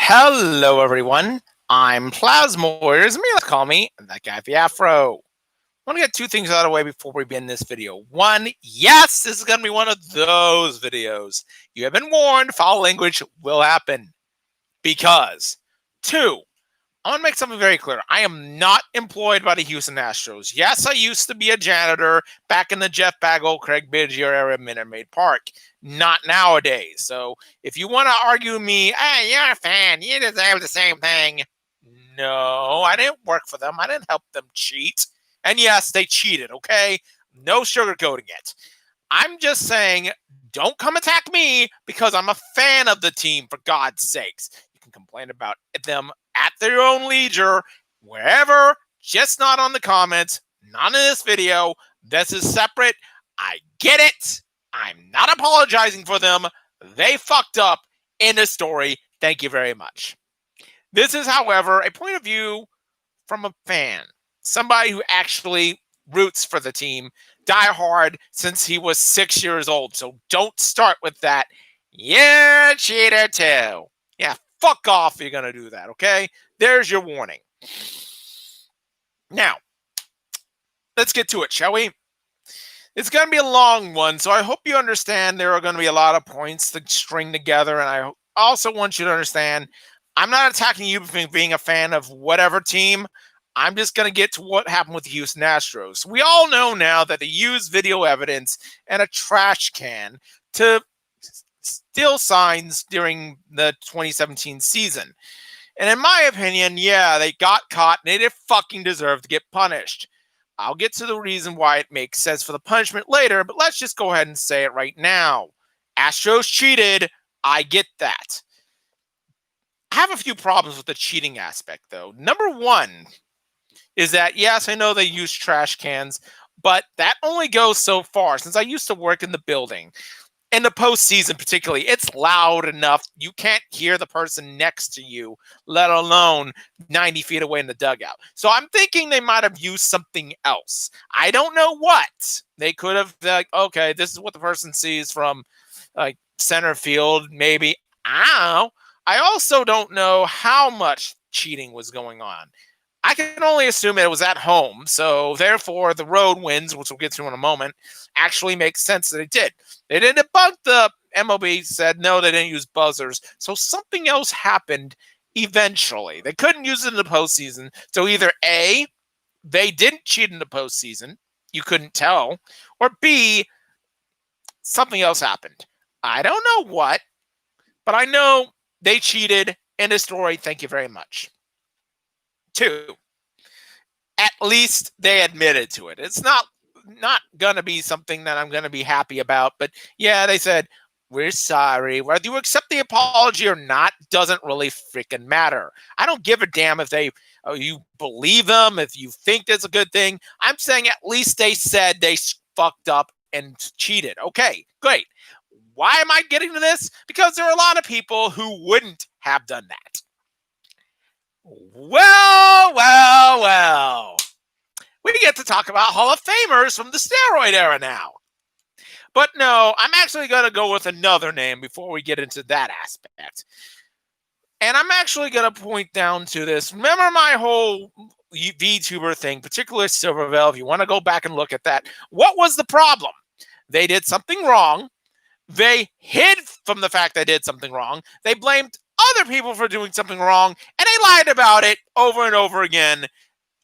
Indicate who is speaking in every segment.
Speaker 1: Hello, everyone. I'm Plasma Warriors. Let's call me that guy with the Afro. I want to get two things out of the way before we begin this video. One, yes, this is going to be one of those videos. You have been warned, foul language will happen. Because, two, I want to make something very clear. I am not employed by the Houston Astros. Yes, I used to be a janitor back in the Jeff Bagwell, Craig Biggio era at Minute Maid Park. Not nowadays. So if you want to argue me, hey, you're a fan, you deserve the same thing. No, I didn't work for them. I didn't help them cheat. And yes, they cheated, okay? No sugarcoating it. I'm just saying, don't come attack me because I'm a fan of the team, for God's sakes. You can complain about them at their own leisure, wherever, just not on the comments, not in this video. This is separate. I get it. I'm not apologizing for them. They fucked up in the story. Thank you very much. This is, however, a point of view from a fan, somebody who actually roots for the team, die hard since he was 6 years old. So don't start with that. You're a cheater too. Yeah, fuck off if you're going to do that, okay? There's your warning. Now, let's get to it, shall we? It's going to be a long one, so I hope you understand there are going to be a lot of points to string together, and I also want you to understand I'm not attacking you for being a fan of whatever team. I'm just going to get to what happened with the Houston Astros. We all know now that they used video evidence and a trash can to steal signs during the 2017 season. And in my opinion, yeah, they got caught and they did fucking deserve to get punished. I'll get to the reason why it makes sense for the punishment later, but let's just go ahead and say it right now. Astros cheated. I get that. I have a few problems with the cheating aspect, though. Number one is that, yes, I know they use trash cans, but that only goes so far. Since I used to work in the building, in the postseason particularly, it's loud enough you can't hear the person next to you, let alone 90 feet away in the dugout. So I'm thinking they might have used something else. I don't know what. They could have, like, okay, this is what the person sees from center field, maybe. I don't know. I also don't know how much cheating was going on. I can only assume it was at home, so therefore the road wins, which we'll get to in a moment, actually makes sense that it did. They didn't debunk the MLB, said no, they didn't use buzzers, so something else happened eventually. They couldn't use it in the postseason, so either A, they didn't cheat in the postseason, you couldn't tell, or B, something else happened. I don't know what, but I know they cheated. End of story. Thank you very much. Two, at least they admitted to it. It's not going to be something that I'm going to be happy about, but yeah, they said, we're sorry. Whether you accept the apology or not doesn't really freaking matter. I don't give a damn if you believe them, if you think that's a good thing. I'm saying at least they said they fucked up and cheated. Okay, great. Why am I getting to this? Because there are a lot of people who wouldn't have done that. Well. We get to talk about Hall of Famers from the steroid era now. But no, I'm actually going to go with another name before we get into that aspect. And I'm actually going to point down to this. Remember my whole VTuber thing, particularly Silverville, if you want to go back and look at that. What was the problem? They did something wrong. They hid from the fact they did something wrong. They blamed other people for doing something wrong, and they lied about it over and over again.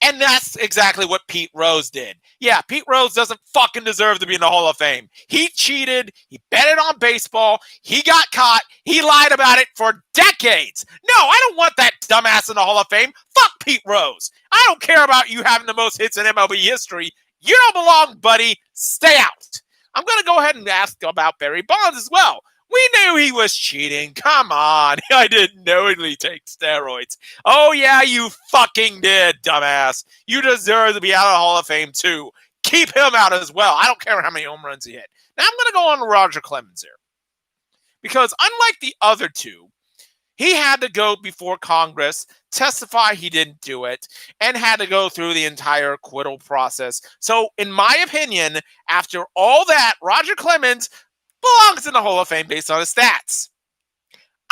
Speaker 1: And that's exactly what Pete Rose did. Yeah, Pete Rose doesn't fucking deserve to be in the Hall of Fame. He cheated. He betted on baseball. He got caught. He lied about it for decades. No, I don't want that dumbass in the Hall of Fame. Fuck Pete Rose. I don't care about you having the most hits in MLB history. You don't belong, buddy. Stay out. I'm going to go ahead and ask about Barry Bonds as well. We knew he was cheating. Come on. I didn't knowingly take steroids. Oh, yeah, you fucking did, dumbass. You deserve to be out of the Hall of Fame, too. Keep him out as well. I don't care how many home runs he hit. Now, I'm going to go on to Roger Clemens here. Because unlike the other two, he had to go before Congress, testify he didn't do it, and had to go through the entire acquittal process. So, in my opinion, after all that, Roger Clemens belongs in the Hall of Fame based on his stats.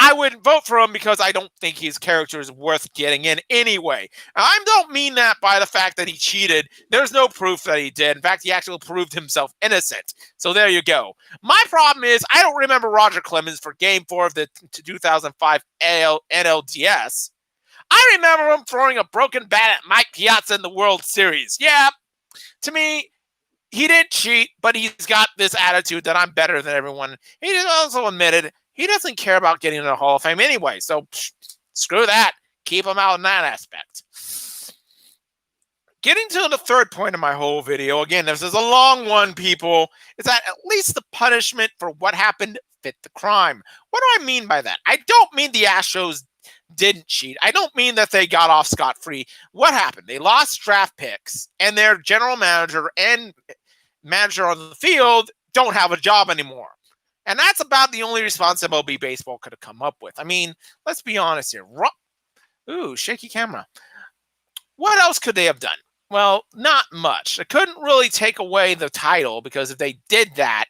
Speaker 1: I would vote for him because I don't think his character is worth getting in anyway. I don't mean that by the fact that he cheated. There's no proof that he did. In fact, he actually proved himself innocent. So there you go. My problem is I don't remember Roger Clemens for Game 4 of the 2005 NLDS. I remember him throwing a broken bat at Mike Piazza in the World Series. Yeah, to me, he didn't cheat, but he's got this attitude that I'm better than everyone. He also admitted he doesn't care about getting into the Hall of Fame anyway. So screw that. Keep him out in that aspect. Getting to the third point of my whole video, again, this is a long one, people, is that at least the punishment for what happened fit the crime. What do I mean by that? I don't mean the Astros didn't cheat. I don't mean that they got off scot-free. What happened? They lost draft picks, and their general manager and manager on the field don't have a job anymore. And that's about the only response MLB baseball could have come up with. I mean, let's be honest here. Ooh, shaky camera. What else could they have done? Well, not much. They couldn't really take away the title because if they did that,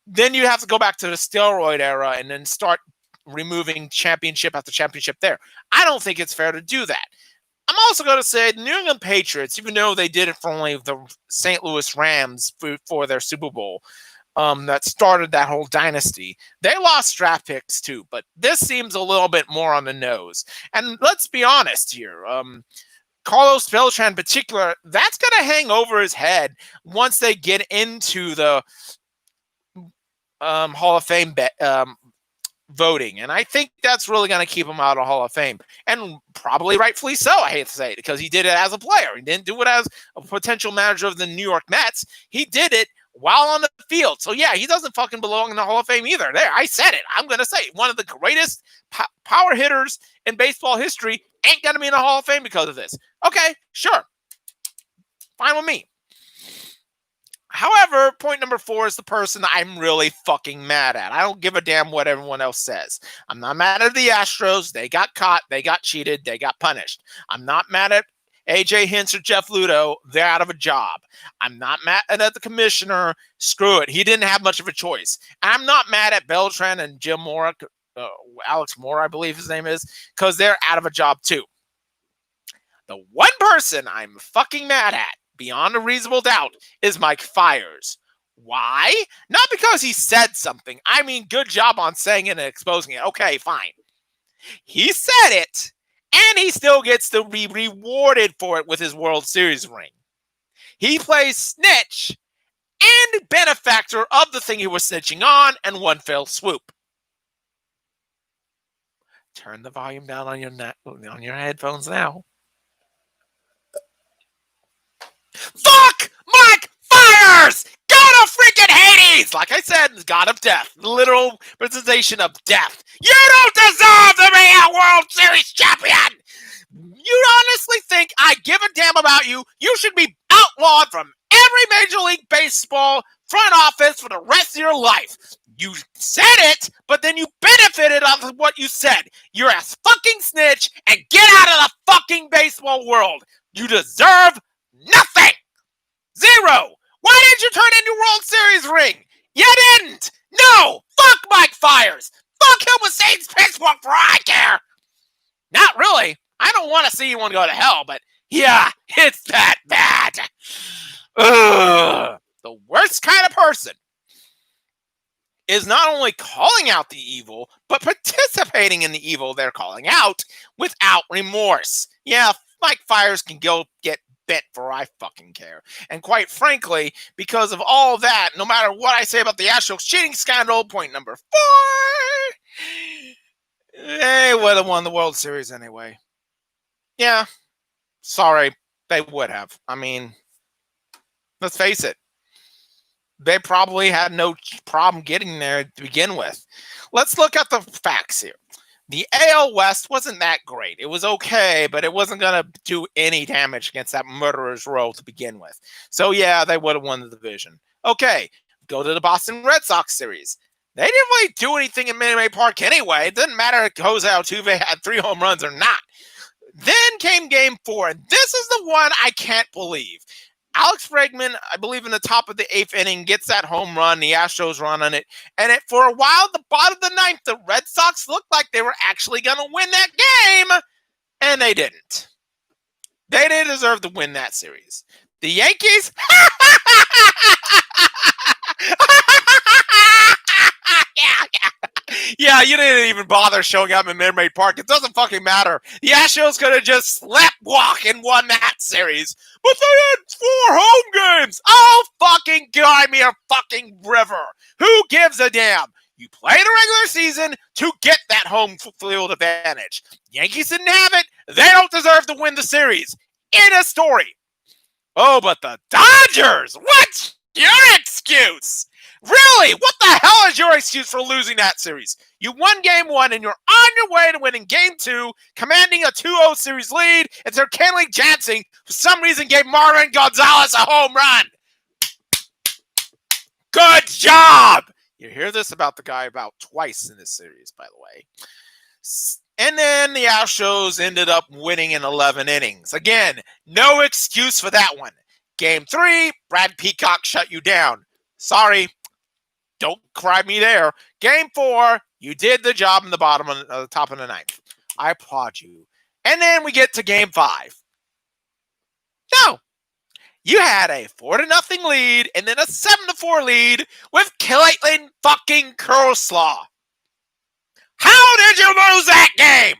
Speaker 1: then you have to go back to the steroid era and then start removing championship after championship there. I don't think it's fair to do that. I'm also going to say the New England Patriots, even though they did it for only the St. Louis Rams for their Super Bowl, that started that whole dynasty. They lost draft picks too, but this seems a little bit more on the nose. And let's be honest here. Carlos Beltran in particular, that's going to hang over his head once they get into the Hall of Fame voting. And I think that's really going to keep him out of Hall of Fame. And probably rightfully so, I hate to say it, because he did it as a player. He didn't do it as a potential manager of the New York Mets. He did it while on the field. So yeah, he doesn't fucking belong in the Hall of Fame either. There, I said it. I'm going to say it. One of the greatest power hitters in baseball history ain't going to be in the Hall of Fame because of this. Okay, sure. Fine with me. However, point number 4 is the person I'm really fucking mad at. I don't give a damn what everyone else says. I'm not mad at the Astros. They got caught. They got cheated. They got punished. I'm not mad at AJ Hinch or Jeff Ludo. They're out of a job. I'm not mad at the commissioner. Screw it. He didn't have much of a choice. I'm not mad at Beltran and Jim Mora, Alex Moore, I believe his name is, because they're out of a job too. The one person I'm fucking mad at, beyond a reasonable doubt, is Mike Fiers. Why? Not because he said something. I mean, good job on saying it and exposing it. Okay, fine. He said it, and he still gets to be rewarded for it with his World Series ring. He plays snitch and benefactor of the thing he was snitching on in one fell swoop. Turn the volume down on your headphones now. Fuck Mike Fiers! God of freaking Hades! Like I said, the god of death. The literal representation of death. You don't deserve to be a World Series champion! You honestly think I give a damn about you? You should be outlawed from every Major League Baseball front office for the rest of your life. You said it, but then you benefited off of what you said. You're a fucking snitch and get out of the fucking baseball world. You deserve nothing. 0. Why didn't you turn in your World Series ring? You didn't. No. Fuck Mike Fiers. Fuck him with Saints Pittsburgh for all I care. Not really. I don't want to see anyone go to hell, but yeah, it's that bad. Ugh. The worst kind of person is not only calling out the evil, but participating in the evil they're calling out without remorse. Yeah, Mike Fiers can go get bit for I fucking care. And quite frankly, because of all that, no matter what I say about the Astros cheating scandal, point number 4, they would have won the World Series anyway. Yeah, sorry, they would have. I mean, let's face it. They probably had no problem getting there to begin with. Let's look at the facts here. The AL West wasn't that great. It was okay, but it wasn't going to do any damage against that murderer's row to begin with. So, yeah, they would have won the division. Okay, go to the Boston Red Sox series. They didn't really do anything in Minute Maid Park anyway. It didn't matter if Jose Altuve had 3 home runs or not. Then came Game 4, and this is the one I can't believe. Alex Bregman, I believe in the top of the 8th inning, gets that home run. The Astros run on it. And for a while, at the bottom of the 9th, the Red Sox looked like they were actually going to win that game. And they didn't. They didn't deserve to win that series. The Yankees? Yeah, you didn't even bother showing up in Minute Maid Park. It doesn't fucking matter. The Astros could have just slept walk and won that series. But they had 4 home games. Oh, fucking God, me a fucking river. Who gives a damn? You play the regular season to get that home field advantage. Yankees didn't have it. They don't deserve to win the series. In a story. Oh, but the Dodgers! What's your excuse? Really? What the hell is your excuse for losing that series? You won game 1 and you're on your way to winning game 2, commanding a 2-0 series lead until Kenley Jansen, for some reason, gave Marvin Gonzalez a home run. Good job! You hear this about the guy about twice in this series, by the way. And then the Astros ended up winning in 11 innings. Again, no excuse for that one. Game 3, Brad Peacock shut you down. Sorry. Don't cry me there. Game 4, you did the job in the bottom of the top of the 9th. I applaud you. And then we get to game 5. No. You had a 4-0 lead and then a 7-4 lead with Clayton fucking Kershaw. How did you lose that game?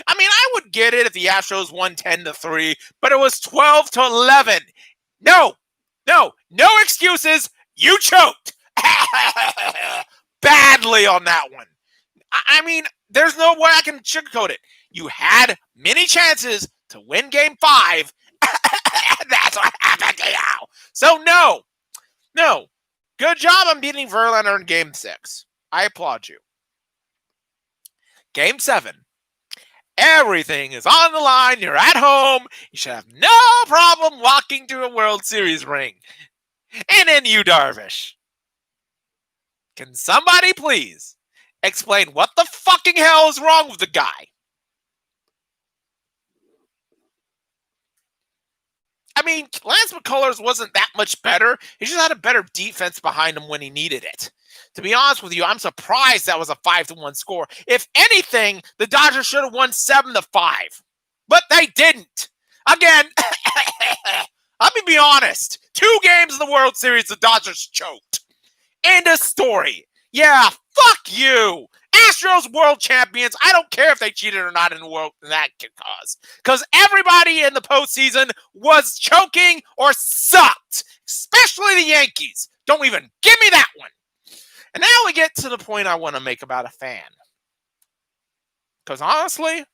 Speaker 1: I mean, I would get it if the Astros won 10-3, but it was 12-11. No excuses. You choked badly on that one. I mean, there's no way I can sugarcoat it. You had many chances to win game 5. That's what happened to you. So no. Good job on beating Verlander in game 6. I applaud you. Game 7. Everything is on the line. You're at home. You should have no problem walking to a World Series ring. And then you, Darvish. Can somebody please explain what the fucking hell is wrong with the guy? I mean, Lance McCullers wasn't that much better. He just had a better defense behind him when he needed it. To be honest with you, I'm surprised that was a 5-1 score. If anything, the Dodgers should have won 7-5. But they didn't. Again, let me be honest. 2 games in the World Series, the Dodgers choked. End of story. Yeah, fuck you. Astros world champions. I don't care if they cheated or not in that cause. Because everybody in the postseason was choking or sucked. Especially the Yankees. Don't even give me that one. And now we get to the point I want to make about a fan. Because honestly,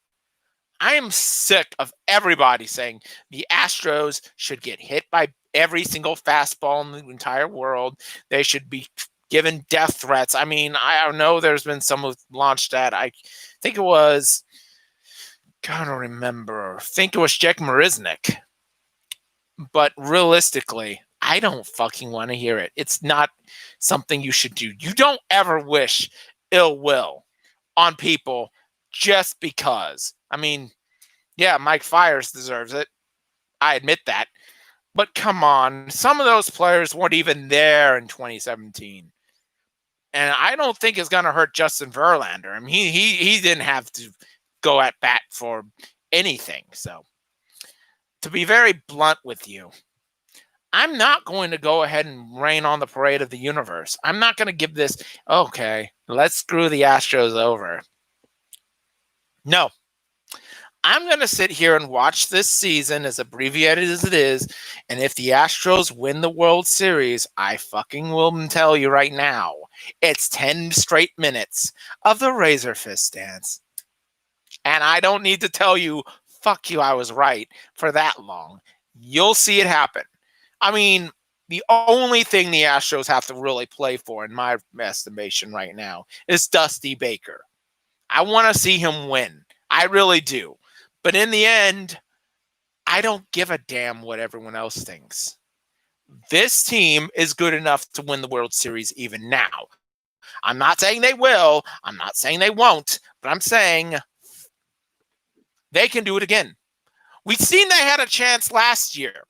Speaker 1: I am sick of everybody saying the Astros should get hit by every single fastball in the entire world. They should be given death threats. I mean, I know there's been some who launched that. I think it was, I don't remember. I think it was Jack Marisnik. But realistically, I don't fucking want to hear it. It's not something you should do. You don't ever wish ill will on people just because. I mean, yeah, Mike Fiers deserves it. I admit that. But come on, some of those players weren't even there in 2017. And I don't think it's going to hurt Justin Verlander. I mean, he didn't have to go at bat for anything. So, to be very blunt with you, I'm not going to go ahead and rain on the parade of the universe. I'm not going to give this, okay, let's screw the Astros over. No. I'm going to sit here and watch this season, as abbreviated as it is, and if the Astros win the World Series, I fucking will tell you right now, it's 10 straight minutes of the Razor Fist dance. And I don't need to tell you, fuck you, I was right, for that long. You'll see it happen. I mean, the only thing the Astros have to really play for, in my estimation right now, is Dusty Baker. I want to see him win. I really do. But in the end, I don't give a damn what everyone else thinks. This team is good enough to win the World Series even now. I'm not saying they will. I'm not saying they won't. But I'm saying they can do it again. We've seen they had a chance last year.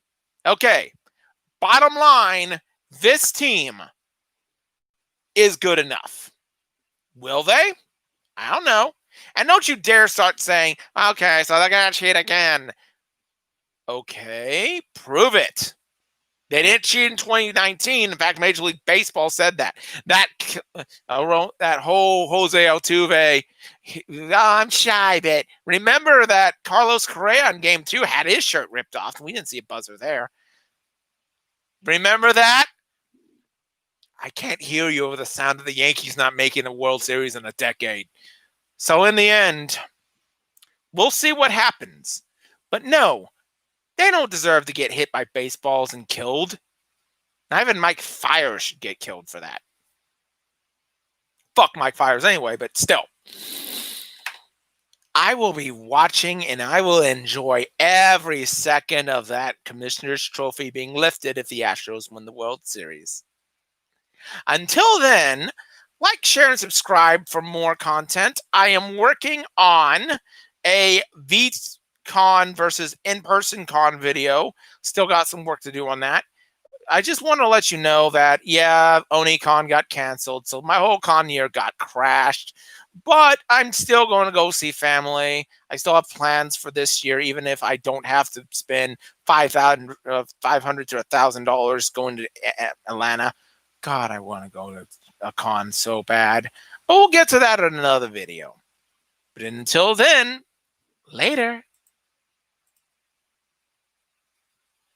Speaker 1: Okay. Bottom line, this team is good enough. Will they? I don't know. And don't you dare start saying, okay, so they're going to cheat again. Okay, prove it. They didn't cheat in 2019. In fact, Major League Baseball said that. That whole Jose Altuve, I'm shy, but remember that Carlos Correa in Game 2 had his shirt ripped off. We didn't see a buzzer there. Remember that? I can't hear you over the sound of the Yankees not making a World Series in a decade. So in the end, we'll see what happens. But no, they don't deserve to get hit by baseballs and killed. Not even Mike Fiers should get killed for that. Fuck Mike Fiers anyway, but still. I will be watching and I will enjoy every second of that Commissioner's Trophy being lifted if the Astros win the World Series. Until then, like, share, and subscribe for more content. I am working on a VCon versus in-person con video. Still got some work to do on that. I just want to let you know that, yeah, OniCon got canceled, so my whole con year got crashed. But I'm still going to go see family. I still have plans for this year, even if I don't have to spend $500 to $1,000 going to Atlanta. God, I want to go to a con so bad. But we'll get to that in another video. But until then, later.